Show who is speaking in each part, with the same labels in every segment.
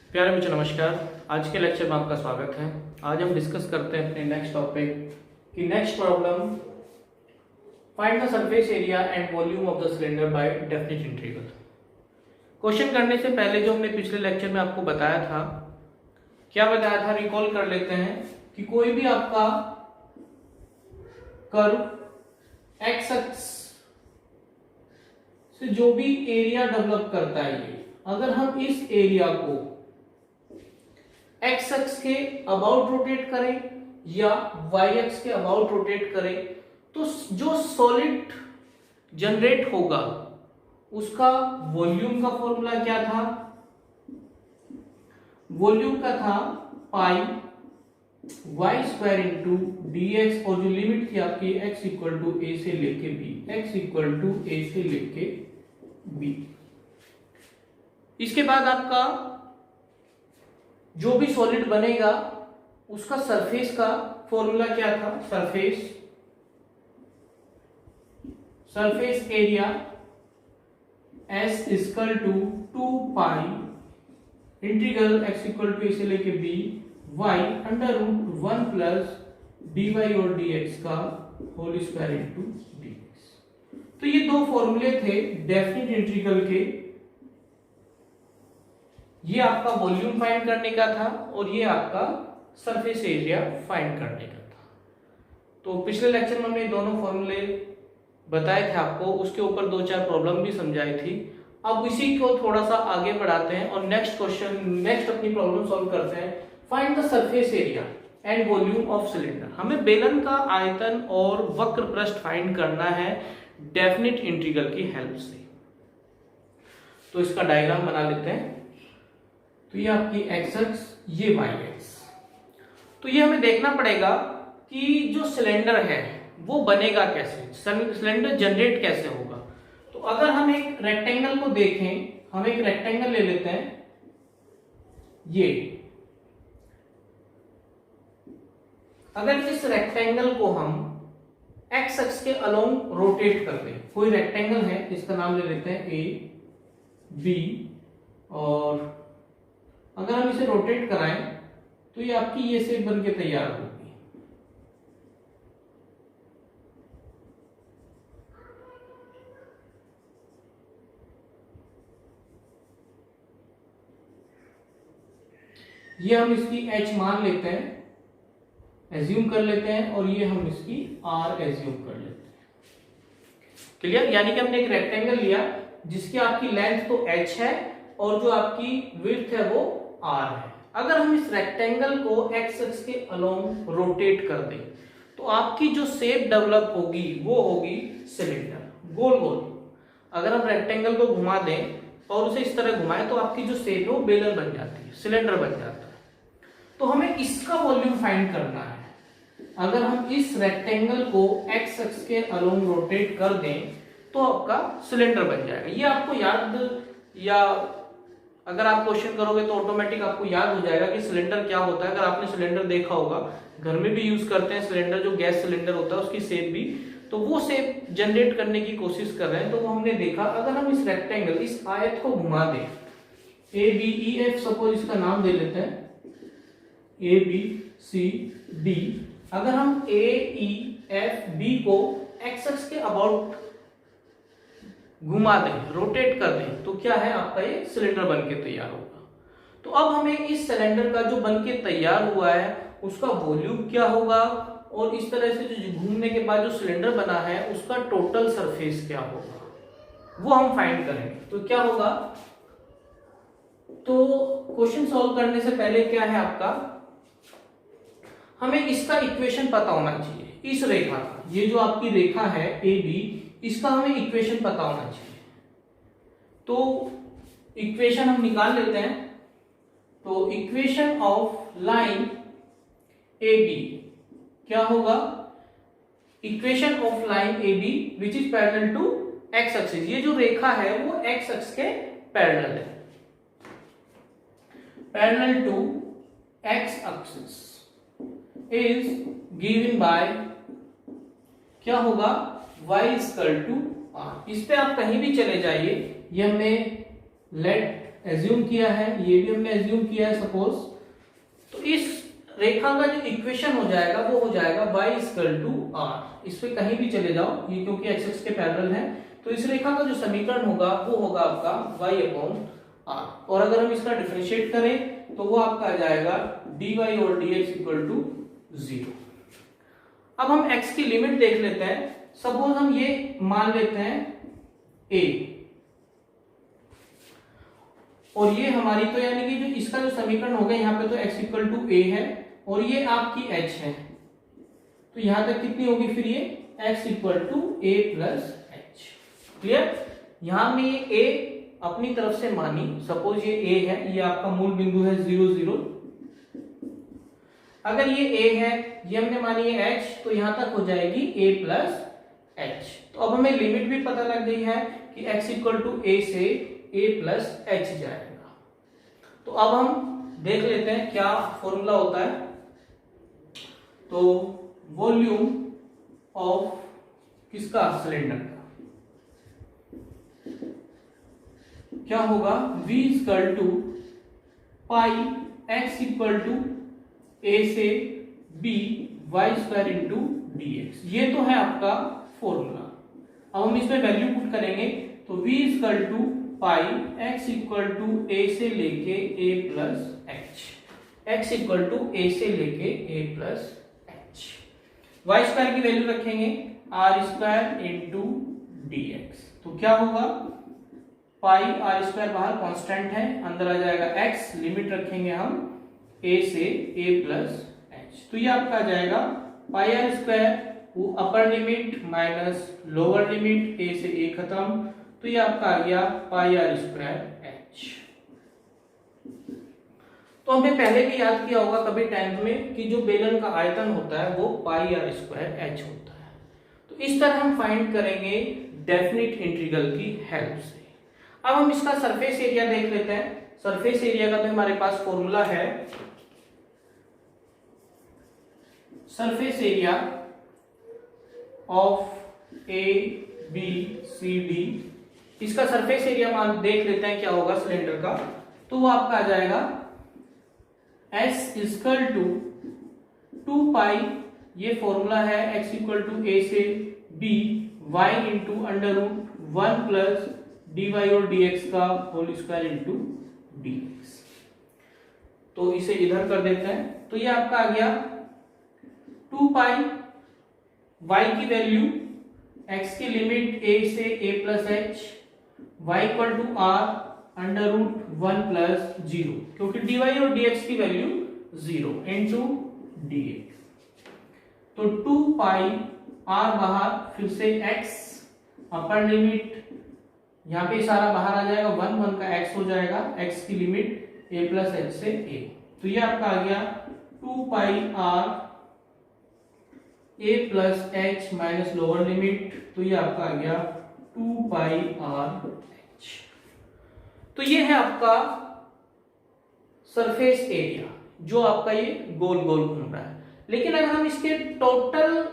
Speaker 1: प्यारे बच्चों नमस्कार। आज के लेक्चर में आपका स्वागत है। आज हम डिस्कस करते हैं अपने नेक्स्ट टॉपिक की next problem, find the surface area and volume of the cylinder by definite integral. Question करने से पहले जो हमने पिछले लेक्चर में आपको बताया था, क्या बताया था रिकॉल कर लेते हैं कि कोई भी आपका कर्व एक्स एक्स से जो भी एरिया डेवलप करता है, ये अगर हम इस एरिया को एक्स एक्स के अबाउट रोटेट करें या वाई एक्स के अबाउट रोटेट करें, तो जो सॉलिड जनरेट होगा उसका वॉल्यूम का फॉर्मूला क्या था? वॉल्यूम का था pi y square into d x, और जो लिमिट थी आपकी एक्स इक्वल टू ए से लेके B, x equal to a से लेके बी। इसके बाद आपका जो भी सॉलिड बनेगा उसका सरफेस का फॉर्मूला क्या था? Surface area S equal to 2 pi integral x equal to a से लेके b y under root 1 plus d y और डी एक्स का whole square into d x. तो ये दो फॉर्मूले थे डेफिनिट इंटीग्रल के। ये आपका वॉल्यूम फाइंड करने का था और ये आपका सरफेस एरिया फाइंड करने का था। तो पिछले लेक्चर में हमने दोनों फॉर्मूले बताए थे आपको, उसके ऊपर दो चार प्रॉब्लम भी समझाई थी। अब इसी को थोड़ा सा आगे बढ़ाते हैं और नेक्स्ट अपनी प्रॉब्लम सॉल्व करते हैं। Find the surface area and volume of cylinder. हमें बेलन का आयतन और वक्र पृष्ठ फाइंड करना है डेफिनिट इंटीग्रल की हेल्प से। तो इसका डायग्राम बना लेते हैं। तो ये आपकी एक्स एक्स, ये वाई एक्स। तो ये हमें देखना पड़ेगा कि जो सिलेंडर है वो बनेगा कैसे, सिलेंडर जनरेट कैसे होगा। तो अगर हम एक रेक्टेंगल को देखें, हम एक रेक्टेंगल ले लेते हैं, ये अगर इस रेक्टेंगल को हम एक्स एक्स के अलोंग रोटेट कर दें, कोई रेक्टेंगल है इसका नाम ले लेते हैं ए बी, और अगर हम इसे रोटेट कराएं तो ये आपकी ये शेप बन के तैयार होगी। ये हम इसकी h मान लेते हैं, एज्यूम कर लेते हैं, और ये हम इसकी r एज्यूम कर लेते हैं। क्लियर? यानी कि हमने एक रेक्टेंगल लिया जिसकी आपकी लेंथ तो h है और जो आपकी विड्थ है वो r है। अगर हम इस रेक्टेंगल को x एक्स के अलोंग रोटेट कर दें तो आपकी जो शेप डेवलप होगी वो होगी सिलेंडर, गोल गोल। अगर हम रेक्टेंगल को घुमा दें और उसे इस तरह घुमाएं तो आपकी जो शेप है वो बेलन बन जाती है, सिलेंडर बन जाता है। तो हमें इसका वॉल्यूम फाइंड करना है। अगर हम इस रेक्टेंगल को x एक्स के अलोंग रोटेट कर दें तो आपका सिलेंडर बन जाएगा। ये आपको याद, या अगर आप क्वेश्चन करोगे तो ऑटोमेटिक आपको याद हो जाएगा कि सिलेंडर क्या होता है। अगर आपने सिलेंडर देखा होगा, घर में भी यूज करते हैं सिलेंडर, जो गैस सिलेंडर होता है उसकी शेप भी, तो वो शेप जनरेट करने की कोशिश कर रहे हैं। तो वो हमने देखा, अगर हम इस रेक्टेंगल, इस आयत को घुमा दें, A B E F, suppose इसका नाम दे लेते हैं ए बी सी डी। अगर हम ए ई एफ बी को एक्स एक्स के अबाउट घुमा दें, रोटेट कर दें, तो क्या है आपका ये सिलेंडर बन के तैयार होगा। तो अब हमें इस सिलेंडर का जो बन के तैयार हुआ है उसका वॉल्यूम क्या होगा, और इस तरह से जो घूमने के बाद जो सिलेंडर बना है उसका टोटल सरफेस क्या होगा, वो हम फाइंड करेंगे। तो क्या होगा, तो क्वेश्चन सॉल्व करने से पहले क्या है आपका, हमें इसका इक्वेशन पता होना चाहिए। इस रेखा का, ये जो आपकी रेखा है ए बी, इसका हमें इक्वेशन पता होना चाहिए। तो इक्वेशन हम निकाल लेते हैं। तो equation of line A B क्या होगा, equation of line A B which is parallel to x axis. ये जो रेखा है वो एक्स एक्सिस के पैरेलल है, parallel to x axis is given by, क्या होगा, y इक्वल टू r। इस पे आप कहीं भी चले जाइए, ये हमने लेट एज्यूम किया है, ये भी हमने एज्यूम किया है सपोज, तो इस रेखा का जो इक्वेशन हो जाएगा वो हो जाएगा y = r। इस पे कहीं भी चले जाओ, ये क्योंकि x के पैरेलल है, तो इस रेखा का जो समीकरण होगा वो होगा आपका y/r। और अगर हम इसका डिफरेंशिएट करें तो वो आपका आ जाएगा dy और dx = 0। अब हम x की लिमिट देख लेते हैं। सपोज हम ये मान लेते हैं a, और ये हमारी तो यानी कि जो इसका जो समीकरण होगा यहाँ पे तो x = a है और ये आपकी h है, तो यहां तक कितनी होगी फिर ये x = a + h। क्लियर? यहां में ये a अपनी तरफ से मानी, सपोज ये a है, ये आपका मूल बिंदु है 0 0। अगर ये a है, ये हमने मानी है h, तो यहां तक हो जाएगी a + h। तो अब हमें लिमिट भी पता लग गई है कि x = a से a + h जाएगा। तो अब हम देख लेते हैं क्या फॉर्मूला होता है। तो वॉल्यूम ऑफ किसका, सिलेंडर का, क्या होगा, v = पाई x = a से b y² × dx। ये तो है आपका फॉर्मूला। अब हम इसमें वैल्यू पुट करेंगे तो v = पाई x = a से लेके a + h, x = a से लेके a + h। y² की वैल्यू रखेंगे r² × dx, तो क्या होगा, पाई r² बाहर कांस्टेंट है, अंदर आ जाएगा x, लिमिट रखेंगे हम a से a + h, तो ये आपका आ जाएगा पाई r², वो upper limit minus lower limit a से a खत्म, तो ये आपका आ गया पाई r² h। तो हमने पहले भी याद किया होगा कभी 10th में कि जो बेलन का आयतन होता है वो पाई r² h होता है। तो इस तरह हम फाइंड करेंगे डेफिनिट इंटीग्रल की हेल्प से। अब हम इसका सरफेस एरिया देख लेते हैं। सरफेस एरिया का तो हमारे पास फॉर्मूला है, surface area of A B C D, इसका सरफेस एरिया मान देख लेते हैं क्या होगा सिलेंडर का। तो वो आपका आ जाएगा S = 2 पाई, ये फॉर्मूला है, x = a से b y × √1 + dy और dx का होल स्क्वायर × dx। तो इसे इधर कर देते हैं, तो ये आपका आ गया 2 पाई, y की वैल्यू, x की लिमिट a से a + h, y = r √1 + 0, क्योंकि dy और dx की वैल्यू 0 × dx। तो 2 पाई r बाहर, फिर से x, अपर लिमिट, यहाँ पे सारा बाहर आ जाएगा, 1 का x हो जाएगा, x की लिमिट a + h से a, तो ये आपका आ गया 2 पाई r a + h minus lower limit, तो ये आपका आ गया 2 पाई r h। तो ये है आपका सरफेस एरिया जो आपका ये गोल गोल घूम रहा है। लेकिन अगर हम इसके टोटल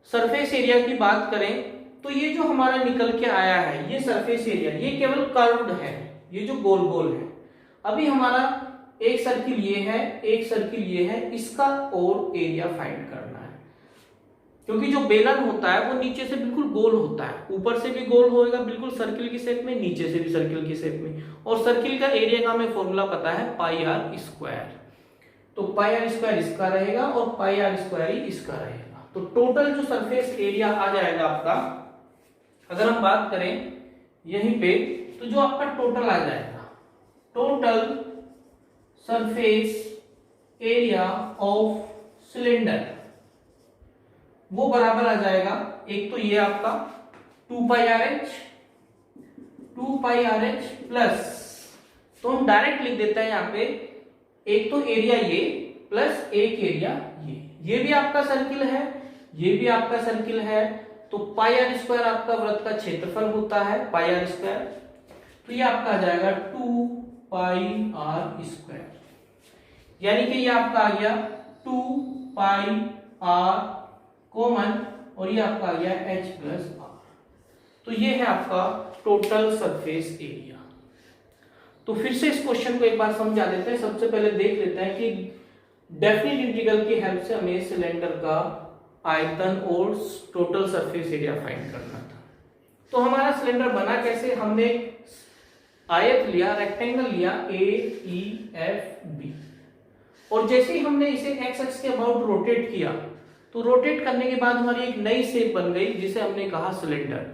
Speaker 1: सरफेस एरिया की बात करें तो ये जो हमारा निकल के आया है ये सरफेस एरिया, ये केवल कर्व्ड है, ये जो गोल गोल है। अभी हमारा एक सर्किल ये है, एक सर्किल ये है, इसका और एरिया फाइंड करना है, क्योंकि जो बेलन होता है वो नीचे से बिल्कुल गोल होता है, ऊपर से भी गोल होएगा बिल्कुल सर्किल की शेप में, नीचे से भी सर्किल की शेप में, और सर्किल का एरिया का हमें फॉर्मूला पता है पाई r²। तो पाई r² इसका रहेगा और पाई r² ही इसका रहेगा। तो टोटल जो सरफेस एरिया आ जाएगा आपका, अगर हम बात करें यहीं पे, तो जो आपका टोटल आ जाएगा, total surface area of cylinder, वो बराबर आ जाएगा, एक तो ये आपका 2 पाई RH प्लस, तो हम डायरेक्ट लिख देते हैं यहाँ पे, एक तो एरिया ये प्लस एक एरिया ये भी आपका सर्किल है, ये भी आपका सर्किल है, तो पाई r² आपका वृत्त का क्षेत्रफल होता है पाई r², तो ये आपका आ जाएगा 2 पाई r², यानी कि ये आपका आ गया 2 पाई r कॉमन, और ये आपका आ गया h + r। तो ये है आपका टोटल सरफेस एरिया। तो फिर से इस क्वेश्चन को एक बार समझा देते हैं। सबसे पहले देख लेते हैं कि डेफिनेट इंटीग्रल की हेल्प से हमें सिलेंडर का आयतन और टोटल सरफेस एरिया फाइंड करना था। तो हमारा सिलेंडर बना कैसे, हमने आयत लिया, रेक्टेंगल लिया AEFB, और जैसे ही हमने इसे एक्स एक्स के अबाउट रोटेट किया तो रोटेट करने के बाद हमारी एक नई शेप बन गई जिसे हमने कहा सिलेंडर।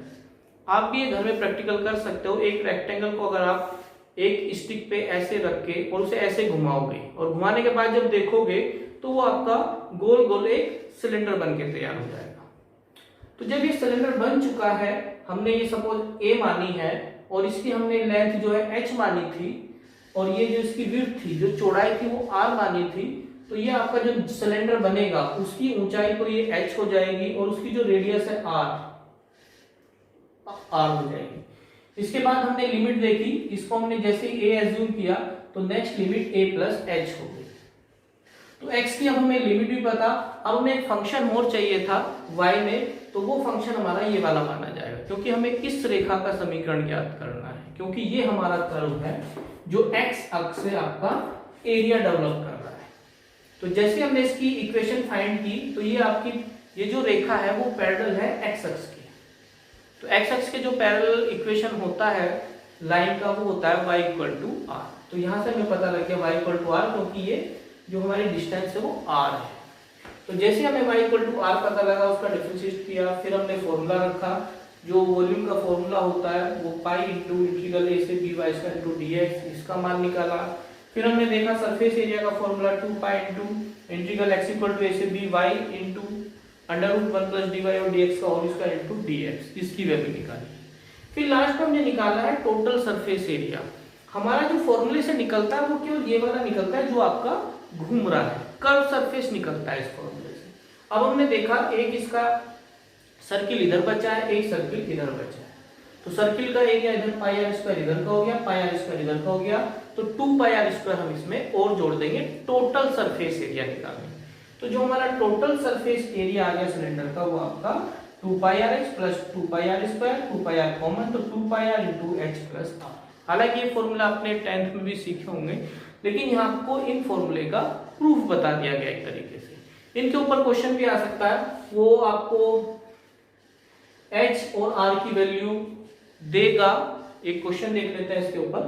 Speaker 1: आप भी ये घर में प्रैक्टिकल कर सकते हो। एक रेक्टेंगल को अगर आप एक स्टिक पे ऐसे रख के और उसे ऐसे घुमाओगे और घुमाने के बाद जब देखोगे तो वो आपका गोल गोल एक सिलेंडर बन के तैयार हो जाएगा। तो जब ये सिलेंडर बन चुका है, हमने ये सपोज A मानी है और इसकी हमने लेंथ जो है h मानी थी और ये जो इसकी विड्थ थी, जो चौड़ाई थी वो r मानी थी, तो ये आपका जो सिलेंडर बनेगा उसकी ऊंचाई पर ये h हो जाएगी और उसकी जो रेडियस है r हो जाएगी। इसके बाद हमने लिमिट देखी, इसको हमने जैसे a एज्यूम किया तो next limit a plus h हो गई। तो x की अब हमें लिमिट भी पता, अब हमें एक फंक्शन और चाहिए था y में, तो वो फंक्शन हमारा ये वाला माना जाएगा क्योंकि हमें इस रेखा का समीकरण ज्ञात करना है, क्योंकि ये हमारा कर्व है जो x अक्ष से आपका एरिया डेवलप कर रहा है। तो जैसे हमने इसकी इक्वेशन फाइंड की तो ये आपकी ये जो रेखा है वो पैरेलल है x अक्ष की। तो x अक्ष के जो पैरेलल इक्वेशन होता है लाइन का वो होता है y इक्वल टू r। तो यहां से हमें पता लग गया y इक्वल टू r, क्योंकि ये जो हमारी डिस्टेंस है वो r है। तो जैसे हमें y इक्वल टू r पता लगा, उसका डिफरेंशिएट किया, फिर हमने फॉर्मूला रखा, जो वॉल्यूम का फॉर्मूला होता है वो पाई इंटू इंटीग्रल a से b y square into dx, इसका मान निकाला। फिर हमने देखा सरफेस एरिया का formula 2 pi into integral x equal to a से b y into under root 1 plus dy और dx का होल स्क्वायर इंटू dx, इसकी वैल्यू निकाली। फिर लास्ट में हमने निकाला है टोटल सरफेस एरिया। हमारा जो फॉर्मूले से निकलता है वो केवल ये वाला निकलता है जो आपका घूम रहा है, कर्व सरफेस निकलता है इस फॉर्मूले से। अब हमने देखा एक इसका सर्किल इधर बचा है, एक सर्किल इधर बचा है। तो सर्किल का एरिया इधर पाई आर स्क्वायर इधर का हो गया, पाई आर स्क्वायर इधर का हो गया, तो 2 पाई आर स्क्वायर हम इसमें और जोड़ देंगे टोटल सरफेस एरिया निकालने। तो जो हमारा टोटल सरफेस एरिया आ गया सिलेंडर का वो आपका 2 pi r x plus 2 pi r square, 2 pi r common, तो 2 pi r into h plus r. हालांकि ये फॉर्मूला आपने 10th में भी सीखे होंगे, लेकिन यहाँ आपको इन फॉर्मूले का प्रूफ बता दिया गया एक तरीके से। इनके ऊपर क्वेश्चन भी आ सकता है, वो आपको h और r की वैल्यू देगा। एक क्वेश्चन देख लेते हैं इसके ऊपर।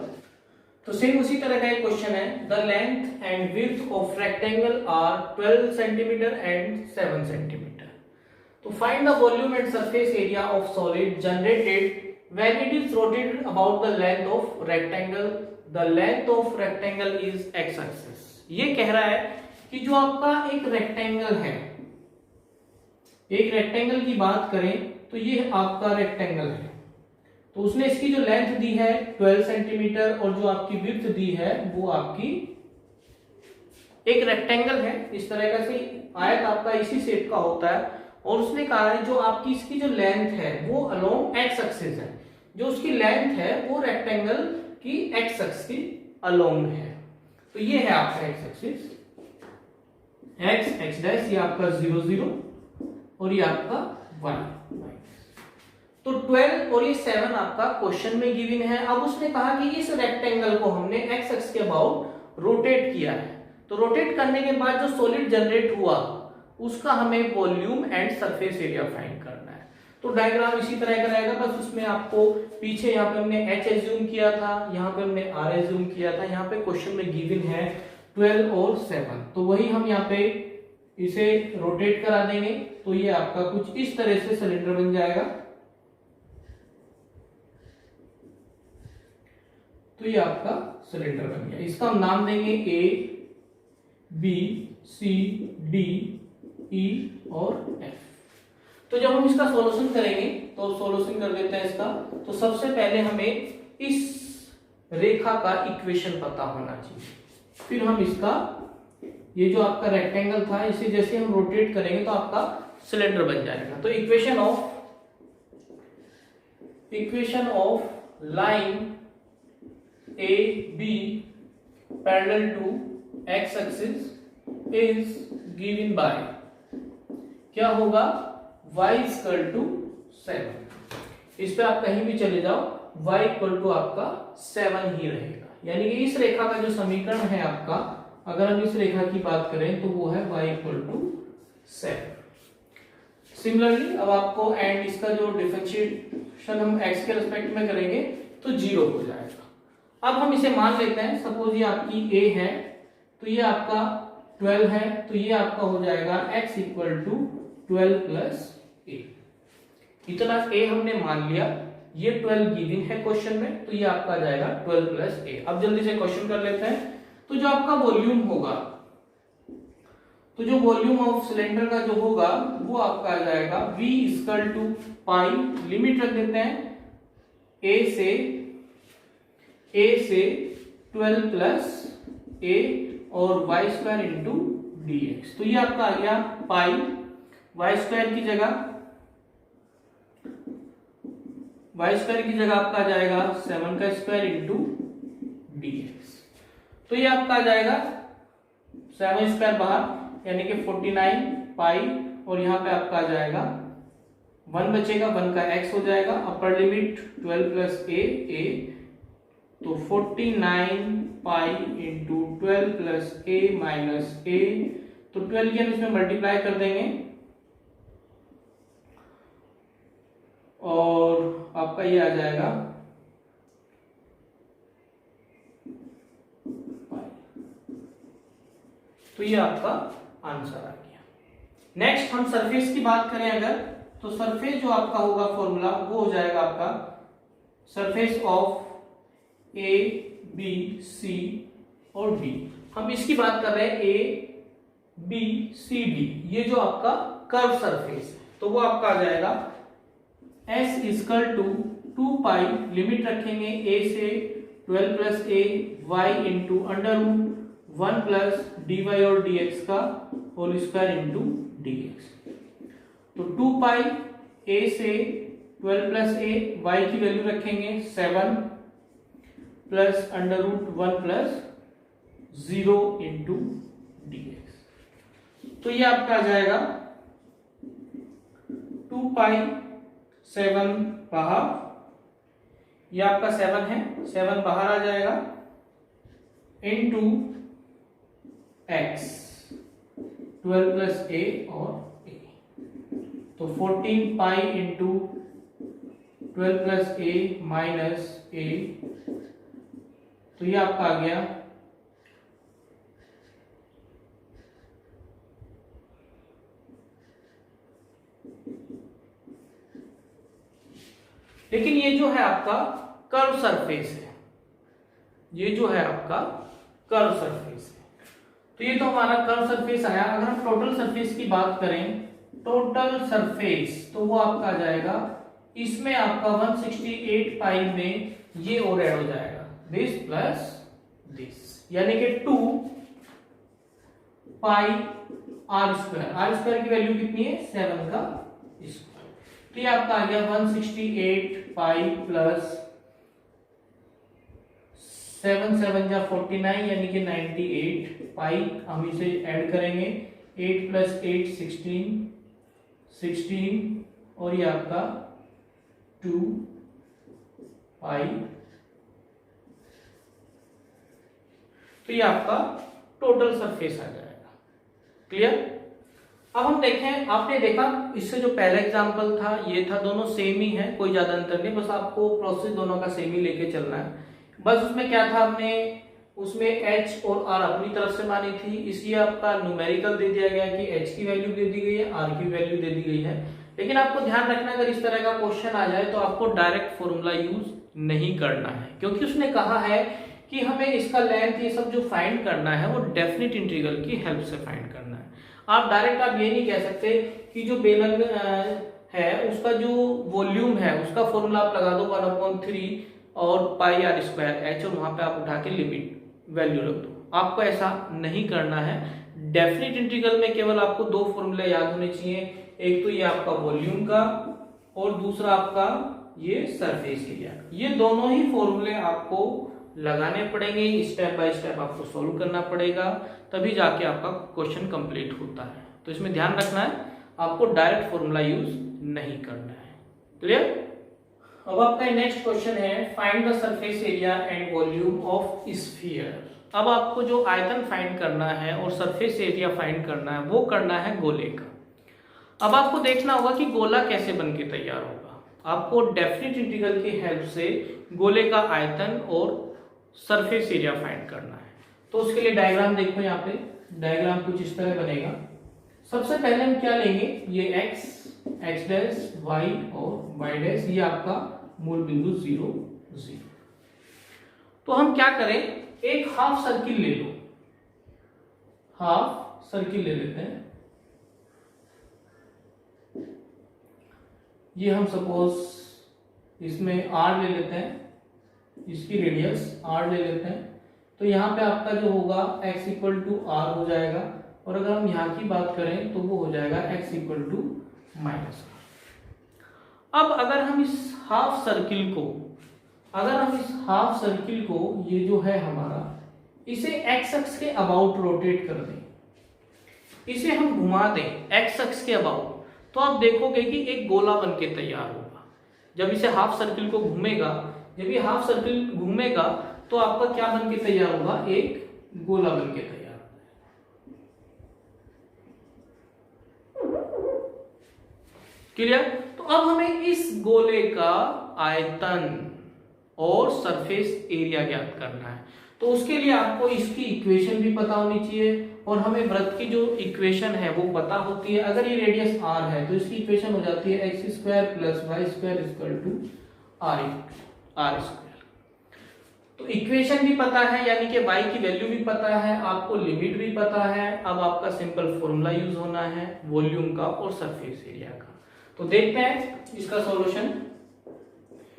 Speaker 1: तो सेम उसी तरह का एक क्वेश्चन है, the length and width of rectangle are 12 centimetre and 7 centimetre. तो find the volume and surface area of solid generated when it is rotated about the length of rectangle, the length of rectangle is x axis। ये कह रहा है कि जो आपका एक rectangle है, एक रेक्टेंगल की बात करें तो ये आपका रेक्टेंगल है, तो उसने इसकी जो लेंथ दी है 12 सेंटीमीटर और जो आपकी विड्थ दी है वो आपकी, एक रेक्टेंगल है इस तरह का से आयत आपका इसी शेप का होता है, और उसने कहा है जो आपकी इसकी जो लेंथ है वो अलोंग एक्स एक्सिस है, जो उसकी लेंथ है वो रेक्टेंगल की एक्स एक्सिस की अलोंग है। तो ये है आपका x axis, x x dash, ये आपका 0 0 और ये आपका y। तो 12 और ये 7 आपका क्वेश्चन में गिवन है। अब उसने कहा कि इस रेक्टेंगल को हमने एक्स एक्सिस के अबाउट रोटेट किया है, तो रोटेट करने के बाद जो सॉलिड जनरेट हुआ उसका हमें volume and surface area find करना है। तो डायग्राम इसी तरह का रहेगा, बस उसमें आपको पीछे यहाँ पे हमने h एज्यूम किया था, यहाँ पे हमने r एज्यूम किया था, यहाँ पे क्वेश्चन में गिवन है 12 और 7, तो वही हम यहाँ पे इसे रोटेट करा देंगे, तो ये आपका कुछ इस तरह से सिलेंडर बन जाएगा। तो ये आपका सिलेंडर बन गया, इसका हम नाम देंगे A B C D E और F। तो जब हम इसका सॉल्यूशन करेंगे तो सॉल्यूशन कर देते हैं इसका। तो सबसे पहले हमें इस रेखा का इक्वेशन पता होना चाहिए, फिर हम इसका ये जो आपका रेक्टेंगल था इसे जैसे हम रोटेट करेंगे तो आपका सिलेंडर बन जाएगा। तो equation of line A B parallel to x axis is given by, क्या होगा, y इक्वल टू 7। इस पे आप कहीं भी चले जाओ y इक्वल टू आपका 7 ही रहेगा। यानी कि इस रेखा का जो समीकरण है आपका, अगर हम इस रेखा की बात करें तो वो है y = 7। सिमिलरली अब आपको एंड इसका जो डिफरेंशिएशन हम x के रेस्पेक्ट में करेंगे तो 0 हो जाएगा। अब हम इसे मान लेते हैं, सपोज ये आपकी a है तो ये आपका 12 है, तो ये आपका हो जाएगा x = 12 + a। इतना a हमने मान लिया, ये 12 गिवन है क्वेश्चन में, तो ये आपका आ जाएगा 12 + a। अब जल्दी से क्वेश्चन कर लेते हैं। तो जो आपका वॉल्यूम होगा, तो जो वॉल्यूम ऑफ सिलेंडर का जो होगा वो आपका आ जाएगा v = पाई, लिमिट रख देते हैं a से 12 + a और y² × dx। तो ये आपका आ गया पाई, y² की जगह आपका आ जाएगा 7² × dx। तो ये आपका आ जाएगा 7² बाहर यानी कि 49 पाई, और यहाँ पे आपका आ जाएगा 1 बचेगा, 1 का x हो जाएगा, अपर लिमिट 12 + a, तो 49 पाई × 12 + a - a, तो 12 की हम इसमें मल्टीप्लाई कर देंगे और आपका ये आ जाएगा तो ये आपका आंसर आ गया। नेक्स्ट हम सरफेस की बात करें अगर, तो सरफेस जो आपका होगा फॉर्मूला वो हो जाएगा आपका surface of A B C और डी। हम इसकी बात कर रहे हैं ए बी सी डी, ये जो आपका कर्व सरफेस है, तो वो आपका आ जाएगा s = 2 पाई, लिमिट रखेंगे a से 12 + a y × √1 + dy और dx का होल स्क्वायर × dx। तो 2 पाई a से 12 + a, y की वैल्यू रखेंगे 7 + √1 + 0 × dx। तो ये आपका आ जाएगा 2 पाई 7 बाहर, ये आपका 7 है, 7 बाहर आ जाएगा इनटू x 12 + a और a, तो 14 पाई × 12 + a - a, तो ये आपका आ गया लेकिन ये जो है आपका कर्व सरफेस है, ये जो है आपका कर्व सरफेस है, तो ये तो हमारा कर्व सरफेस आया। अगर हम टोटल सरफेस की बात करें, टोटल सरफेस तो वो आपका आ जाएगा, इसमें आपका 168 पाई में ये और ऐड हो जाएगा दिस प्लस दिस, यानी कि 2 पाई r² की वैल्यू कितनी है 7 का स्क्वायर, तो ये आपका आ गया 168 पाई प्लस 7 7 जा 49 यानी कि 98 पाई। हम इसे ऐड करेंगे 8 + 8 16 और ये आपका 2 पाई, तो ये आपका टोटल सरफेस आ जाएगा। क्लियर? अब हम देखें, आपने देखा इससे जो पहला एग्जांपल था ये था, दोनों सेम ही है, कोई ज्यादा अंतर नहीं, बस आपको प्रोसेस दोनों का सेम ही लेके चलना है। बस उसमें क्या था, हमने उसमें h और r अपनी तरफ से मानी थी, इसलिए आपका न्यूमेरिकल दे दिया गया कि h की वैल्यू दे दी गई है, r की वैल्यू दे दी गई है। लेकिन आपको ध्यान रखना, अगर इस तरह का क्वेश्चन आ जाए तो आपको डायरेक्ट फॉर्मूला यूज नहीं करना है, क्योंकि उसने कहा है कि हमें इसका लेंथ ये सब जो फाइंड करना है वो डेफिनेट इंटीग्रल की हेल्प से फाइंड करना है। आप डायरेक्ट आप ये नहीं कह सकते कि जो बेलन है उसका जो वॉल्यूम है उसका फॉर्मूला आप लगा दो 1/3 और पाई r स्क्वायर h, और वहां पे आप उठा के लिमिट वैल्यू रख दो। आपको ऐसा नहीं करना है। डेफिनेट इंटीग्रल में केवल आपको दो फॉर्मूले याद होने चाहिए, एक तो ये आपका वॉल्यूम का और दूसरा आपका ये सरफेस एरिया। ये दोनों ही फॉर्मूले आपको लगाने पड़ेंगे, स्टेप बाय स्टेप आपको सॉल्व करना पड़ेगा, तभी जाके आपका क्वेश्चन कंप्लीट होता है। तो इसमें ध्यान रखना है, आपको डायरेक्ट फॉर्मूला यूज नहीं करना है। क्लियर? अब आपका नेक्स्ट क्वेश्चन है find the surface area and volume of sphere. अब आपको जो आयतन फाइंड करना है और सरफेस एरिया फाइंड करना है वो करना है गोले का। अब आपको देखना होगा कि गोला कैसे बन के तैयार होगा। आपको डेफिनेट इंटीग्रल की हेल्प से गोले का आयतन और सरफेस एरिया फाइंड करना है। तो उसके लिए डायग्राम देखो, यहाँ पे डायग्राम कुछ इस तरह बनेगा। सबसे पहले हम क्या लेंगे, ये x डैश y और y डैश, ये आपका मूल बिंदु 0 0। तो हम क्या करें, एक हाफ सर्किल ले लो, हाफ सर्किल ले लेते हैं। ये हम सपोज इसमें r ले लेते हैं, इसकी रेडियस r ले लेते हैं। तो यहाँ पे आपका जो होगा x इक्वल टू r हो जाएगा, और अगर हम यहाँ की बात करें तो वो हो जाएगा x equal to minus r। अब अगर हम इस हाफ सर्किल को, ये जो है हमारा, इसे x अक्ष के अबाउट रोटेट कर दें, इसे हम घुमा दें x अक्ष के अबाउट, तो आप देखोगे कि एक गोला बन के तैयार होगा। जब इसे हाफ सर्किल को घूमेगा, जब ये हाफ सर्किल घूमेगा तो आपका क्या बन के तैयार होगा, एक गोला बन के तैयार होगा। क्लियर? तो अब हमें इस गोले का आयतन और सरफेस एरिया ज्ञात करना है। तो उसके लिए आपको इसकी इक्वेशन भी पता होनी चाहिए, और हमें वृत्त की जो इक्वेशन है वो पता होती है। अगर ये रेडियस r है तो इसकी इक्वेशन हो जाती है x square plus y square equal to r square. तो इक्वेशन भी पता है, यानी कि y की वैल्यू भी पता है, आपको लिमिट भी पता है। अब आपका सिंपल फॉर्मूला यूज होना है वॉल्यूम का और सरफेस एरिया का। तो देखते हैं इसका सॉल्यूशन।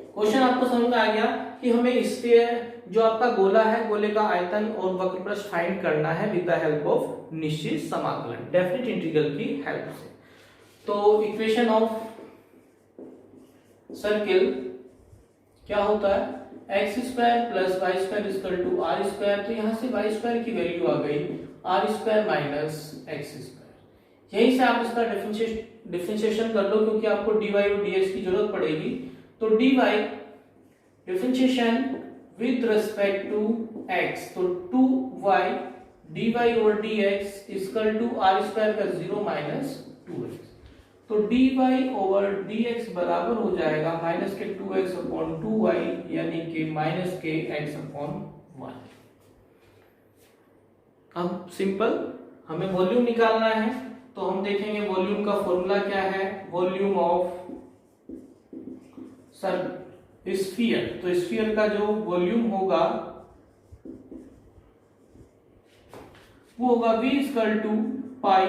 Speaker 1: क्वेश्चन आपको समझ में आ गया कि हमें इससे जो आपका गोला है, गोले का आयतन और वक्रपृष्ठ फाइंड करना है विद द हेल्प ऑफ निश्चित समाकलन, डेफिनेट इंटीग्रल की हेल्प से। तो इक्वेशन ऑफ सर्किल क्या होता है, x square plus y square equal to r square. तो यहां से वाई स्क्वायर की वैल्यू आ गई r square minus x square. यहीं से आप इसका डिफरेंशिएशन कर लो, क्योंकि आपको dy और dx की जरूरत पड़ेगी। तो dy differentiation with respect to x, तो 2y dy और dx equal to r square का 0 माइनस 2x। तो dy ओवर dx बराबर हो जाएगा माइनस के 2x अपॉन 2y, यानी कि माइनस के x अपॉन 1। अब सिंपल हमें वॉल्यूम निकालना है, तो हम देखेंगे वॉल्यूम का फॉर्मूला क्या है, वॉल्यूम ऑफ स्फीयर। तो स्फीयर का जो वॉल्यूम होगा वो होगा v equal to pi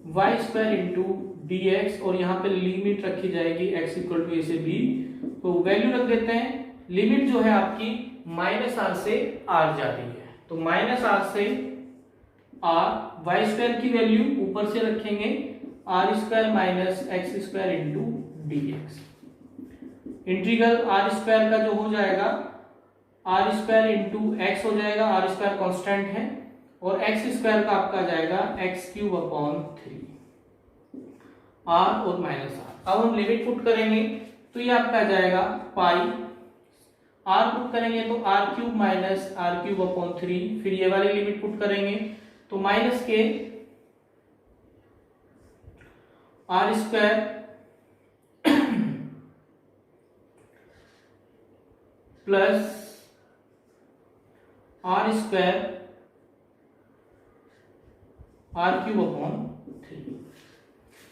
Speaker 1: y square into dx, और यहाँ पे लिमिट रखी जाएगी x इक्वल टू a से b। तो वैल्यू रख देते हैं, लिमिट जो है आपकी माइनस r से r जा रही है, तो माइनस r से r, वाई स्क्वायर की वैल्यू ऊपर से रखेंगे r square minus x square into dx। Integral r square का जो हो जाएगा r स्क्वायर इंटू एक्स हो जाएगा, r स्क्वायर कांस्टेंट है, और x स्क्वायर का आपका जाएगा एक्स क्यूब अपॉन 3 r और माइनस r। अब हम लिमिट पुट करेंगे तो ये आपका जाएगा पाई, r पुट करेंगे तो r cube minus r cube upon 3, फिर ये वाली लिमिट पुट करेंगे तो माइनस के r square plus r square r cube upon 3।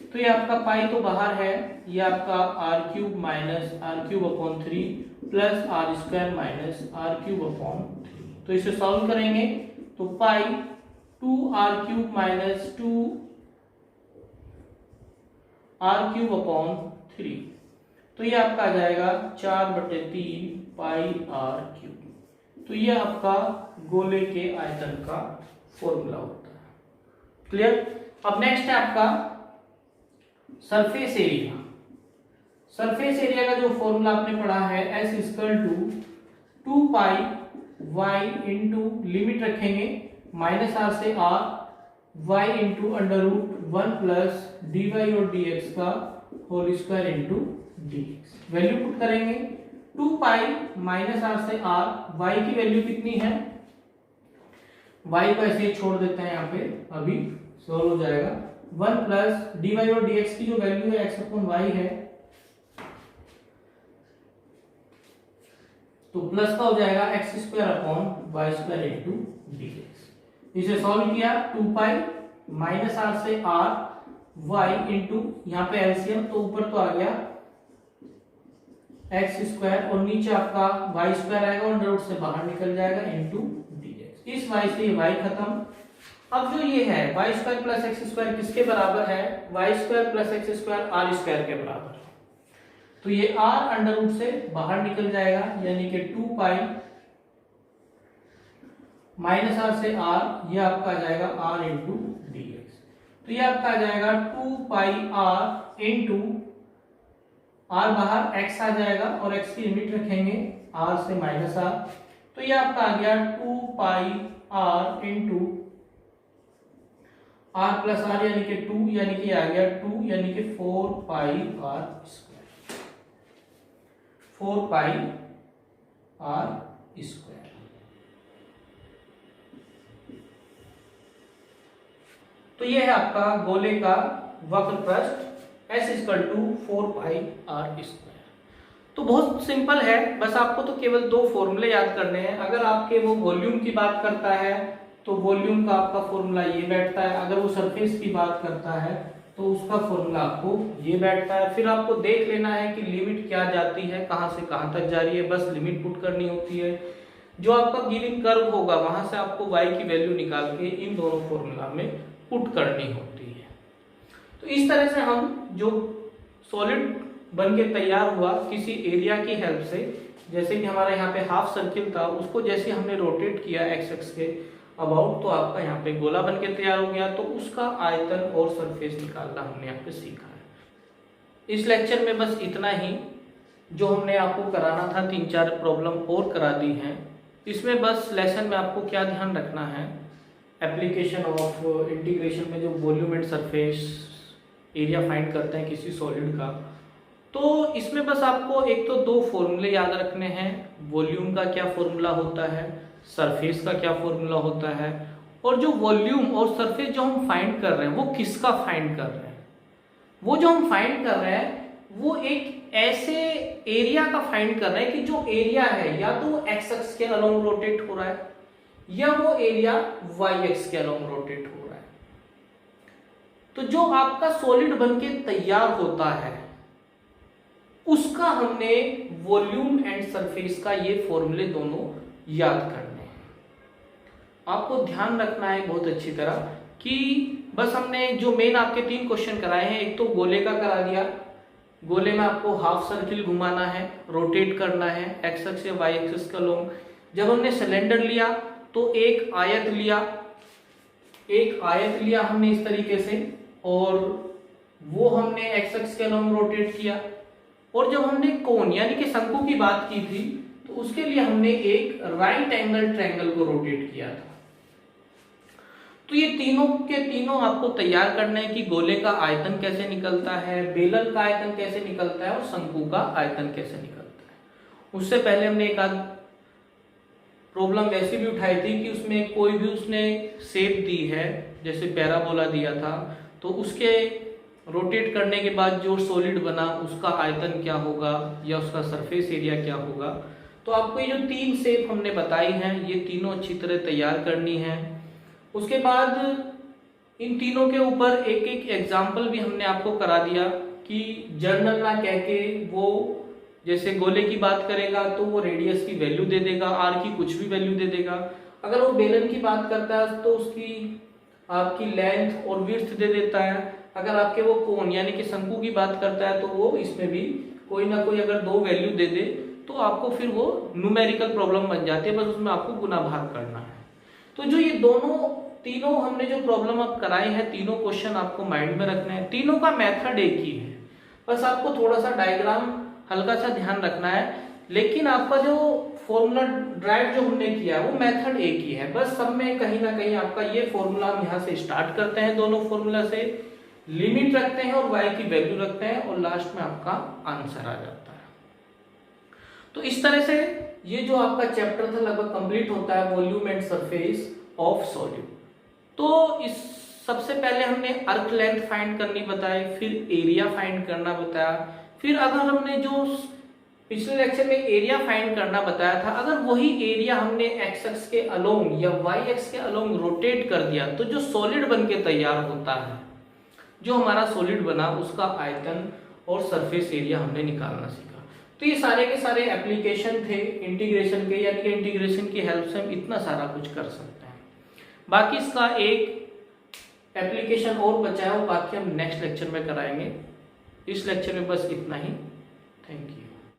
Speaker 1: तो ये आपका पाई तो बाहर है, ये आपका r cube minus r cube upon 3 plus r square minus r cube upon 3। तो इसे सॉल्व करेंगे तो पाई 2r cube minus 2r cube upon 3, तो ये आपका आ जाएगा 4/3 पाई r क्यूब। तो ये आपका गोले के आयतन का फॉर्मूला होता है। क्लियर? अब नेक्स्ट है आपका सरफेस एरिया। सरफेस एरिया का जो फॉर्मूला आपने पढ़ा है S equal to 2 pi y into limit रखेंगे माइनस r से r, y into under root 1 plus dy और dx का whole square into dx। Value put करेंगे 2 पाई माइनस आर से आर, y की वैल्यू कितनी है, y को ऐसे ही छोड़ देते हैं यहाँ पे, अभी सॉल्व हो जाएगा। 1 प्लस dy और dx की जो वैल्यू है x अपॉन y है, तो प्लस का हो जाएगा x square upon y square into dx। इसे सॉल्व किया 2 पाई माइनस आर से आर वाई इंटू यहाँ पे एलसीएम, तो ऊपर तो आ गया एक्स स्क्वायर और नीचे आपका वाई स्क्वायर आएगा और अंडर रूट से बाहर निकल जाएगा इंटू dx। इस वाई से वाई खत्म। अब जो ये है y square plus x square किसके बराबर है, y square plus x square r square के बराबर है। तो ये r अंडर रूट से बाहर निकल जाएगा, यानी कि 2 पाई माइनस आर से r, ये आपका आ जाएगा r इंटू dx। तो ये आपका आ जाएगा 2 पाई r इंटू r बाहर x आ जाएगा और x की लिमिट रखेंगे r से माइनस r, तो ये आपका आ गया 2 पाई r into r plus r यानी कि 2, यानी कि आ गया 2 यानी कि 4 pi r square, 4 pi r square. तो यह है आपका गोले का वक्र पृष्ठ s equal to 4 pi r square. तो बहुत सिंपल है, बस आपको तो केवल दो फॉर्मूले याद करने हैं। अगर आपके वो वॉल्यूम की बात करता है तो वॉल्यूम का आपका फॉर्मूला ये बैठता है, अगर वो सरफेस की बात करता है तो उसका फॉर्मूला आपको ये बैठता है। फिर आपको देख लेना है कि लिमिट क्या जाती है, कहां से कहां तक जा रही है, बस लिमिट पुट करनी होती है। जो आपका गिवन कर्व होगा वहां से आपको y की वैल्यू निकाल के इन दोनों फॉर्मूला में पुट करनी होती है। तो इस तरह से हम जो सॉलिड बन के तैयार हुआ किसी एरिया की हेल्प से, जैसे कि हमारा यहाँ पे हाफ सर्किल था, उसको जैसे हमने रोटेट किया एक्स एक्स के अबाउट, तो आपका यहाँ पे गोला बन के तैयार हो गया। तो उसका आयतन और सरफेस निकालना हमने यहाँ पे सीखा है। इस लेक्चर में बस इतना ही, जो हमने आपको कराना था 3-4 प्रॉब्लम और करा दी हैं। इसमें बस लेसन में आपको क्या ध्यान रखना है, एप्लीकेशन ऑफ इंटीग्रेशन में जो volume and surface area find करते हैं किसी सॉलिड का, तो इसमें बस आपको एक तो दो फॉर्मूले याद रखने हैं। वॉल्यूम का क्या फॉर्मूला होता है, सरफेस का क्या फॉर्मूला होता है, और जो वॉल्यूम और सरफेस जो हम फाइंड कर रहे हैं वो किसका फाइंड कर रहे हैं। वो जो हम फाइंड कर रहे हैं वो एक ऐसे एरिया का फाइंड कर रहे हैं कि जो एरिया है या तो वो एक्स एक्स के अलोंग रोटेट हो रहा है या वो एरिया वाई एक्स के अलोंग रोटेट हो रहा है। तो जो आपका सॉलिड बनके तैयार होता है उसका हमने वॉल्यूम एंड सरफेस का ये फॉर्मूले दोनों याद करने हैं। आपको ध्यान रखना है बहुत अच्छी तरह कि बस हमने जो मेन आपके 3 क्वेश्चन कराए हैं, एक तो गोले का करा दिया, गोले में आपको हाफ सर्किल घुमाना है, रोटेट करना है एक्स एक्स या वाई एक्सिस का लॉन्ग। जब हमने सिलेंडर लिया तो एक आयत लिया हमने इस तरीके से, और वो हमने एक्स एक्स के लॉन्ग रोटेट किया। और जब हमने कोन यानी कि शंकु की बात की थी तो उसके लिए हमने एक राइट एंगल ट्रायंगल को रोटेट किया था। तो ये तीनों के तीनों आपको तैयार करना है कि गोले का आयतन कैसे निकलता है, बेलन का आयतन कैसे निकलता है और शंकु का आयतन कैसे निकलता है। उससे पहले हमने एक आध प्रॉब्लम वैसे भी उठाई थी कि उसमें कोई भी उसने शेप दी है, जैसे पैराबोला दिया था, तो उसके रोटेट करने के बाद जो सॉलिड बना उसका आयतन क्या होगा या उसका सरफेस एरिया क्या होगा। तो आपको ये जो 3 शेप हमने बताई हैं ये तीनों अच्छी तरह तैयार करनी है। उसके बाद इन तीनों के ऊपर एक एक एग्जाम्पल भी हमने आपको करा दिया कि जर्नल ना कह के वो जैसे गोले की बात करेगा तो वो रेडियस की वैल्यू दे देगा, आर की कुछ भी वैल्यू दे देगा। अगर वो बेलन की बात करता है तो उसकी आपकी लेंथ और विड्थ दे देता है। अगर आपके वो कोन यानी कि शंकु की बात करता है तो वो इसमें भी कोई ना कोई अगर 2 वैल्यू दे दे तो आपको फिर वो न्यूमेरिकल प्रॉब्लम बन जाती है, बस उसमें आपको गुना भाग करना है। तो जो ये तीनों हमने जो प्रॉब्लम अब कराए हैं, तीनों क्वेश्चन आपको माइंड में रखने हैं। तीनों का मेथड एक ही है, बस आपको थोड़ा सा डायग्राम हल्का सा ध्यान रखना है। लेकिन आपका जो फॉर्मूला ड्राइव जो हमने किया वो मेथड एक ही है, बस सब में कहीं ना कहीं आपका ये फॉर्मूला हम यहाँ से स्टार्ट करते हैं दोनों फॉर्मूला से, लिमिट रखते हैं और y की वैल्यू रखते हैं और लास्ट में आपका आंसर आ जाता है। तो इस तरह से ये जो आपका चैप्टर था लगभग कंप्लीट होता है, volume and surface of solid. तो इस सबसे पहले हमने अर्क लेंथ फाइंड करनी बताई, फिर एरिया फाइंड करना बताया, फिर अगर हमने जो पिछले लेक्चर में एरिया फाइंड करना बताया था, अगर वही एरिया हमने एक्स एक्स के अलोंग या वाई एक्स के अलोंग रोटेट कर दिया तो जो सॉलिड बन के तैयार होता है, जो हमारा सॉलिड बना उसका आयतन और सरफेस एरिया हमने निकालना सीखा। तो ये सारे के सारे एप्लीकेशन थे इंटीग्रेशन के, यानी कि इंटीग्रेशन की हेल्प से हम इतना सारा कुछ कर सकते हैं। बाकी इसका एक एप्लीकेशन और बचा है, वो बाकी हम नेक्स्ट लेक्चर में कराएंगे। इस लेक्चर में बस इतना ही। Thank you.